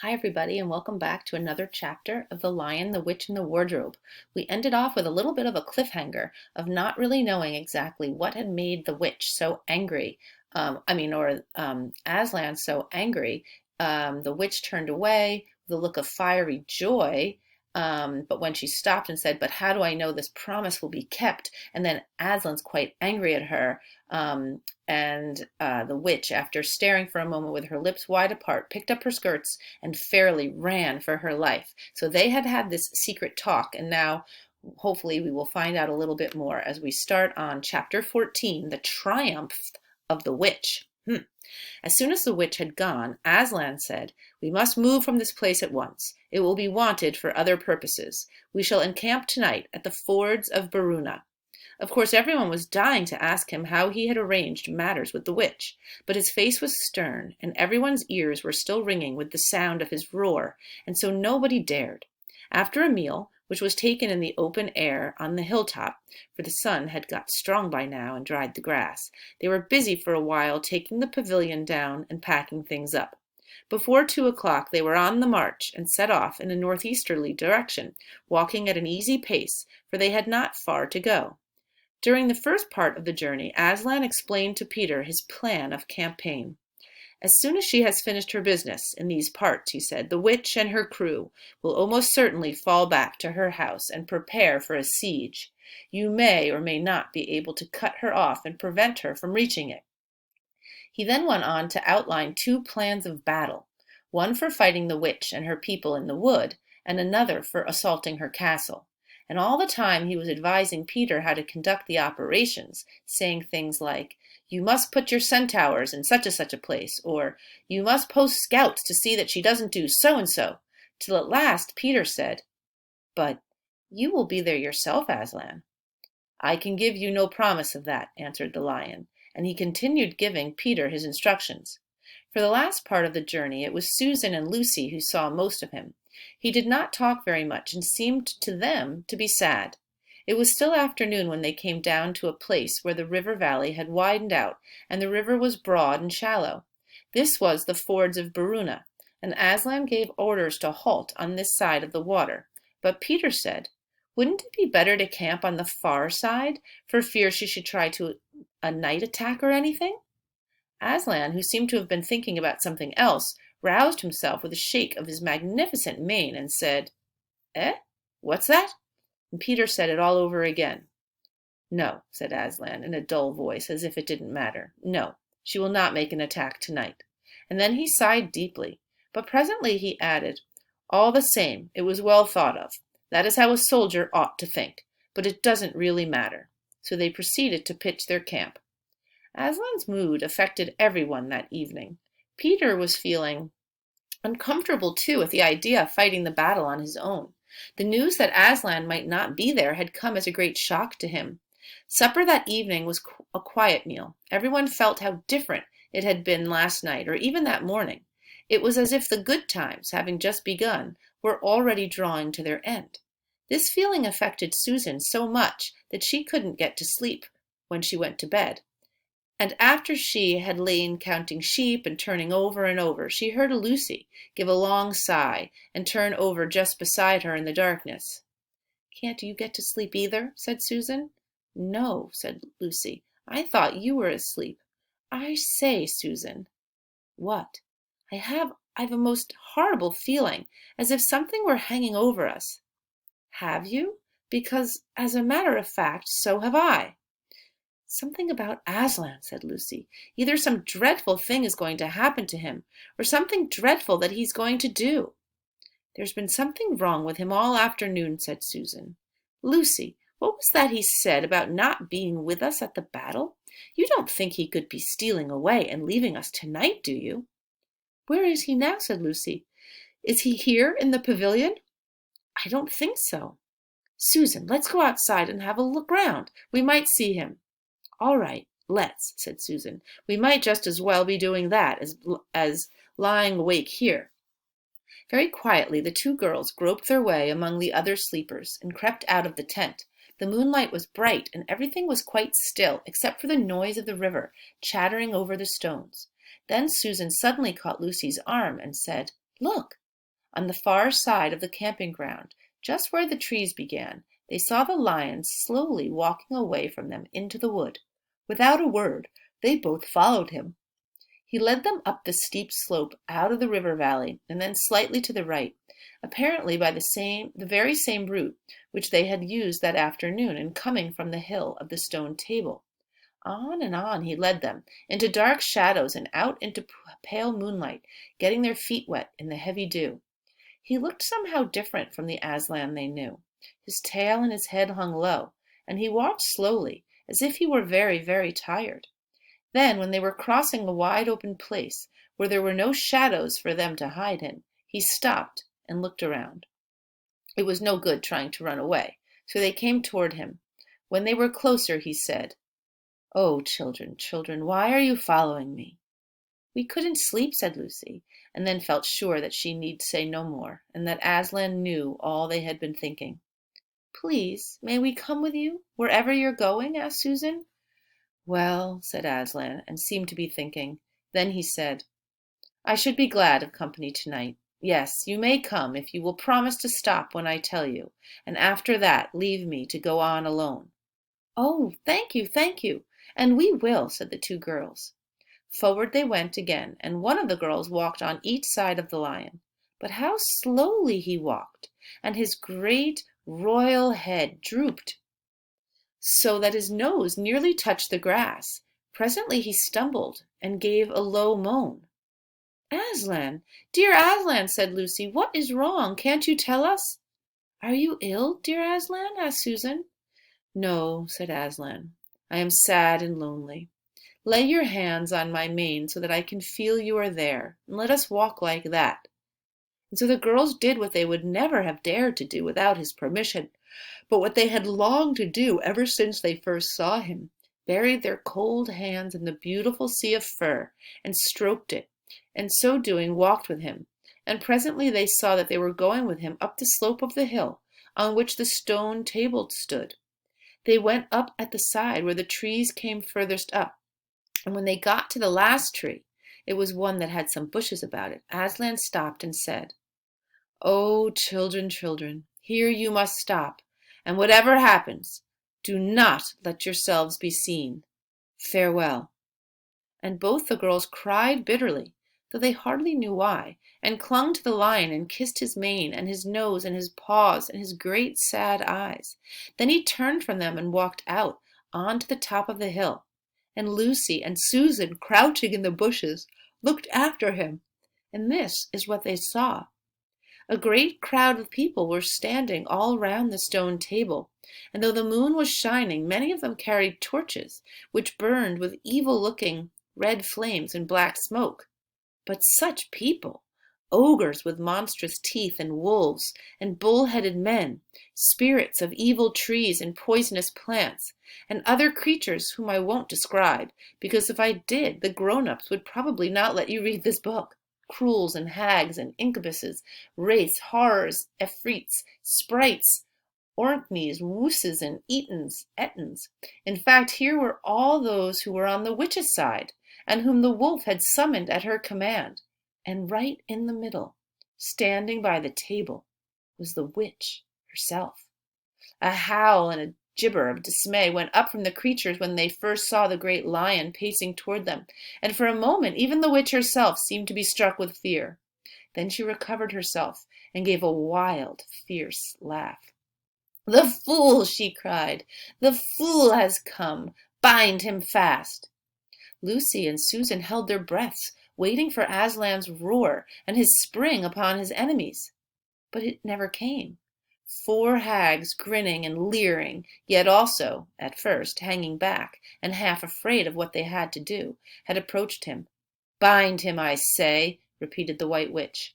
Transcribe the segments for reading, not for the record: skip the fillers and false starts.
Hi, everybody, and welcome back to another chapter of The Lion, the Witch, and the Wardrobe. We ended off with a little bit of a cliffhanger of not really knowing exactly what had made the witch so angry. Aslan so angry. The witch turned away with a look of fiery joy. But when she stopped and said, "But how do I know this promise will be kept?" And then Aslan's quite angry at her. And the witch, after staring for a moment with her lips wide apart, picked up her skirts and fairly ran for her life. So they had had this secret talk, and now hopefully we will find out a little bit more as we start on chapter 14, The Triumph of the Witch. As soon as the witch had gone, Aslan said, "We must move from this place at once. It will be wanted for other purposes. We shall encamp tonight at the fords of Baruna." Of course, everyone was dying to ask him how he had arranged matters with the witch, but his face was stern, and everyone's ears were still ringing with the sound of his roar, and so nobody dared. After a meal, which was taken in the open air on the hilltop, for the sun had got strong by now and dried the grass, they were busy for a while taking the pavilion down and packing things up. Before 2 o'clock they were on the march and set off in a northeasterly direction, walking at an easy pace, for they had not far to go. During the first part of the journey, Aslan explained to Peter his plan of campaign. "As soon as she has finished her business in these parts," he said, "the witch and her crew will almost certainly fall back to her house and prepare for a siege. You may or may not be able to cut her off and prevent her from reaching it." He then went on to outline two plans of battle, one for fighting the witch and her people in the wood, and another for assaulting her castle. And all the time he was advising Peter how to conduct the operations, saying things like, "You must put your centaurs in such a place," or "You must post scouts to see that she doesn't do so and so," till at last Peter said, "But you will be there yourself, Aslan." "I can give you no promise of that," answered the lion, and he continued giving Peter his instructions. For the last part of the journey it was Susan and Lucy who saw most of him. He did not talk very much and seemed to them to be sad. It was still afternoon when they came down to a place where the river valley had widened out and the river was broad and shallow. This was the fords of Baruna, and Aslan gave orders to halt on this side of the water. But Peter said, "Wouldn't it be better to camp on the far side, for fear she should try to a night attack or anything?" Aslan, who seemed to have been thinking about something else, roused himself with a shake of his magnificent mane and said, "Eh? What's that?" And Peter said it all over again. "No," said Aslan in a dull voice, as if it didn't matter. "No, she will not make an attack tonight." And then he sighed deeply. But presently he added, "All the same, it was well thought of. That is how a soldier ought to think. But it doesn't really matter." So they proceeded to pitch their camp. Aslan's mood affected everyone that evening. Peter was feeling uncomfortable too at the idea of fighting the battle on his own. The news that Aslan might not be there had come as a great shock to him. Supper that evening was a quiet meal. Everyone felt how different it had been last night or even that morning. It was as if the good times, having just begun, were already drawing to their end. This feeling affected Susan so much that she couldn't get to sleep when she went to bed. And after she had lain counting sheep and turning over and over, she heard Lucy give a long sigh and turn over just beside her in the darkness. "Can't you get to sleep either?" said Susan. "No," said Lucy. "I thought you were asleep." "I say, Susan." "What?" I've a most horrible feeling, as if something were hanging over us." "Have you? Because, as a matter of fact, so have I." "Something about Aslan," said Lucy. "Either some dreadful thing is going to happen to him, or something dreadful that he's going to do." "There's been something wrong with him all afternoon," said Susan. "Lucy, what was that he said about not being with us at the battle? You don't think he could be stealing away and leaving us tonight, do you?" "Where is he now?" said Lucy. "Is he here in the pavilion?" "I don't think so." "Susan, let's go outside and have a look round. We might see him." "All right, let's," said Susan. "We might just as well be doing that as lying awake here." Very quietly the two girls groped their way among the other sleepers and crept out of the tent. The moonlight was bright and everything was quite still except for the noise of the river chattering over the stones. Then Susan suddenly caught Lucy's arm and said, "Look, On the far side of the camping ground, just where the trees began, they saw the lion slowly walking away from them into the wood. Without a word, they both followed him. He led them up the steep slope out of the river valley and then slightly to the right, apparently by the very same route which they had used that afternoon in coming from the hill of the stone table. On and on he led them, into dark shadows and out into pale moonlight, getting their feet wet in the heavy dew. He looked somehow different from the Aslan they knew. His tail and his head hung low, and he walked slowly, as if he were very, very tired. Then, when they were crossing a wide open place, where there were no shadows for them to hide in, he stopped and looked around. It was no good trying to run away, so they came toward him. When they were closer, he said, "Oh, children, children, why are you following me?" "We couldn't sleep," said Lucy, and then felt sure that she need say no more, and that Aslan knew all they had been thinking. "Please, may we come with you, wherever you're going?" asked Susan. "Well," said Aslan, and seemed to be thinking. Then he said, "I should be glad of company tonight. Yes, you may come if you will promise to stop when I tell you, and after that leave me to go on alone." "Oh, thank you, thank you, and we will," said the two girls. Forward they went again, and one of the girls walked on each side of the lion. But how slowly he walked, and his great royal head drooped so that his nose nearly touched the grass. Presently he stumbled and gave a low moan. "Aslan, dear Aslan," said Lucy, "what is wrong? Can't you tell us?" "Are you ill, dear Aslan?" asked Susan. "No," said Aslan. "I am sad and lonely. Lay your hands on my mane so that I can feel you are there, and let us walk like that." And so the girls did what they would never have dared to do without his permission, but what they had longed to do ever since they first saw him, buried their cold hands in the beautiful sea of fur and stroked it, and so doing walked with him. And presently they saw that they were going with him up the slope of the hill on which the stone table stood. They went up at the side where the trees came furthest up, and when they got to the last tree, it was one that had some bushes about it, Aslan stopped and said, "Oh, children, children, here you must stop, and whatever happens, do not let yourselves be seen. Farewell." And both the girls cried bitterly, though they hardly knew why, and clung to the lion and kissed his mane and his nose and his paws and his great sad eyes. Then he turned from them and walked out on to the top of the hill, and Lucy and Susan, crouching in the bushes, looked after him. And this is what they saw. A great crowd of people were standing all round the stone table, and though the moon was shining, many of them carried torches, which burned with evil-looking red flames and black smoke. But such people! Ogres with monstrous teeth, and wolves, and bull-headed men, spirits of evil trees and poisonous plants, and other creatures whom I won't describe, because if I did, the grown-ups would probably not let you read this book. Cruels and hags and incubuses, wraiths, horrors, efreets, sprites, Orkneys, wooses, and Ettins. In fact, here were all those who were on the witch's side, and whom the wolf had summoned at her command. And right in the middle, standing by the table, was the witch herself. A howl and a gibber of dismay went up from the creatures when they first saw the great lion pacing toward them, and for a moment even the witch herself seemed to be struck with fear. Then she recovered herself and gave a wild, fierce laugh. "The fool!" she cried. "The fool has come! Bind him fast!" Lucy and Susan held their breaths, waiting for Aslan's roar and his spring upon his enemies. But it never came. 4 hags, grinning and leering, yet also, at first, hanging back and half afraid of what they had to do, had approached him. "Bind him, I say," repeated the White Witch.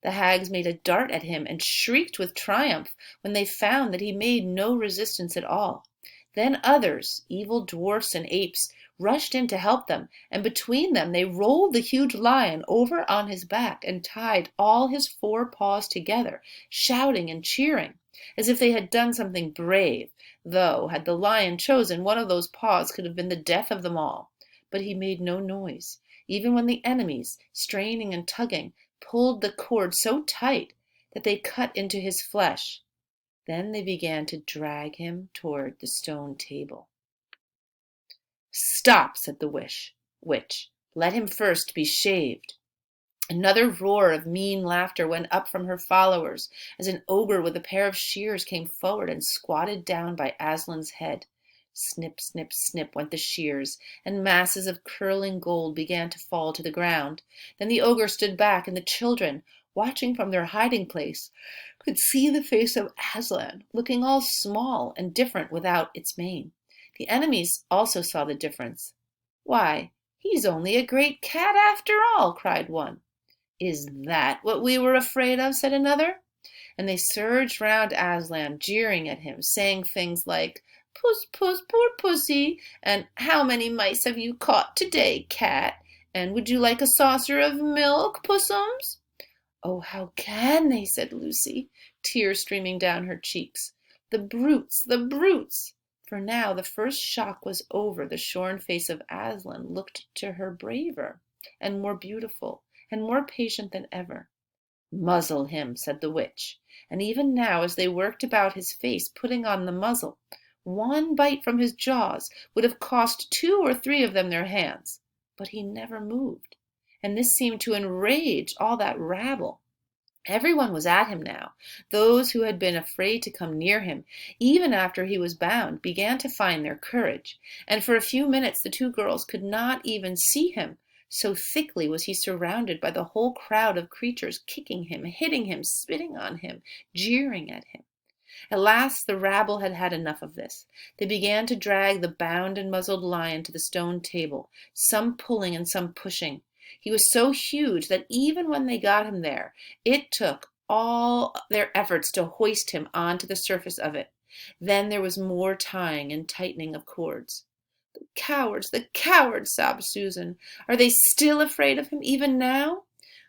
The hags made a dart at him and shrieked with triumph when they found that he made no resistance at all. Then others, evil dwarfs and apes, rushed in to help them, and between them they rolled the huge lion over on his back and tied all his 4 paws together, shouting and cheering, as if they had done something brave, though, had the lion chosen, one of those paws could have been the death of them all. But he made no noise, even when the enemies, straining and tugging, pulled the cord so tight that they cut into his flesh. Then they began to drag him toward the stone table. "Stop," said the witch. "Let him first be shaved." Another roar of mean laughter went up from her followers as an ogre with a pair of shears came forward and squatted down by Aslan's head. Snip, snip, snip went the shears, and masses of curling gold began to fall to the ground. Then the ogre stood back, and the children, watching from their hiding place, could see the face of Aslan, looking all small and different without its mane. The enemies also saw the difference. "Why, he's only a great cat after all," cried one. "Is that what we were afraid of?" said another. And they surged round Aslan, jeering at him, saying things like, "Puss, puss, poor pussy," and "How many mice have you caught today, cat?" and "Would you like a saucer of milk, pussums?" "Oh, how can they?" said Lucy, tears streaming down her cheeks. "The brutes, the brutes!" For now the first shock was over. The shorn face of Aslan looked to her braver and more beautiful and more patient than ever. "Muzzle him," said the witch. And even now, as they worked about his face, putting on the muzzle, one bite from his jaws would have cost 2 or 3 of them their hands. But he never moved, and this seemed to enrage all that rabble. Everyone was at him now. Those who had been afraid to come near him, even after he was bound, began to find their courage, and for a few minutes the 2 girls could not even see him, so thickly was he surrounded by the whole crowd of creatures, kicking him, hitting him, spitting on him, jeering at him. At last the rabble had had enough of this. They began to drag the bound and muzzled lion to the stone table, some pulling and some pushing. He was so huge that even when they got him there, it took all their efforts to hoist him onto the surface of it. Then there was more tying and tightening of cords. The cowards," sobbed Susan. "Are they still afraid of him even now?"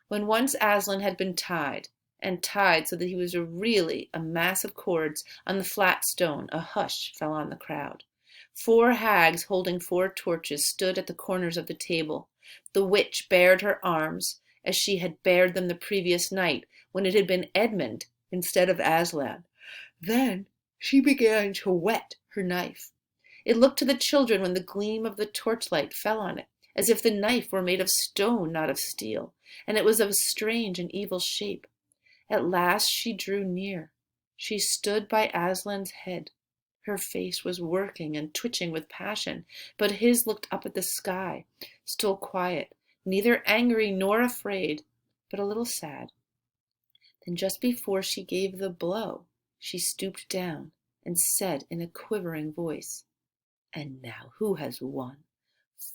When once Aslan had been tied, and tied so that he was really a mass of cords on the flat stone, a hush fell on the crowd. 4 hags holding 4 torches stood at the corners of the table. The witch bared her arms, as she had bared them the previous night, when it had been Edmund instead of Aslan. Then she began to whet her knife. It looked to the children, when the gleam of the torchlight fell on it, as if the knife were made of stone, not of steel, and it was of a strange and evil shape. At last she drew near. She stood by Aslan's head. Her face was working and twitching with passion, but his looked up at the sky, still quiet, neither angry nor afraid, but a little sad. Then just before she gave the blow, she stooped down and said in a quivering voice, "And now who has won?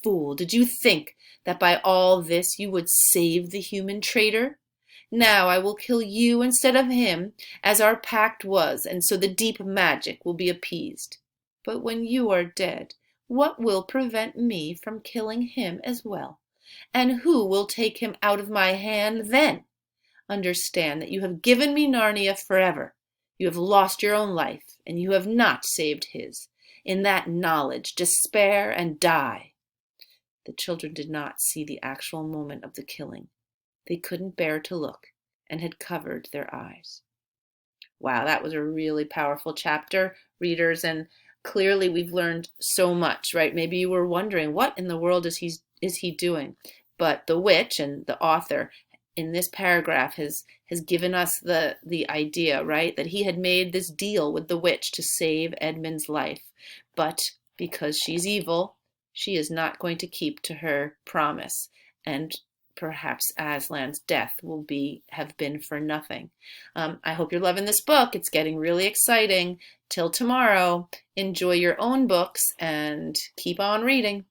Fool, did you think that by all this you would save the human traitor? Now I will kill you instead of him, as our pact was, and so the deep magic will be appeased. But when you are dead, what will prevent me from killing him as well? And who will take him out of my hand then? Understand that you have given me Narnia forever. You have lost your own life, and you have not saved his. In that knowledge, despair and die." The children did not see the actual moment of the killing. They couldn't bear to look, and had covered their eyes. Wow, that was a really powerful chapter, readers, and clearly we've learned so much, right? Maybe you were wondering, what in the world is he doing? But the witch and the author in this paragraph has given us the idea, right? That he had made this deal with the witch to save Edmund's life. But because she's evil, she is not going to keep to her promise. And perhaps Aslan's death will have been for nothing. I hope you're loving this book. It's getting really exciting. Till tomorrow, enjoy your own books and keep on reading.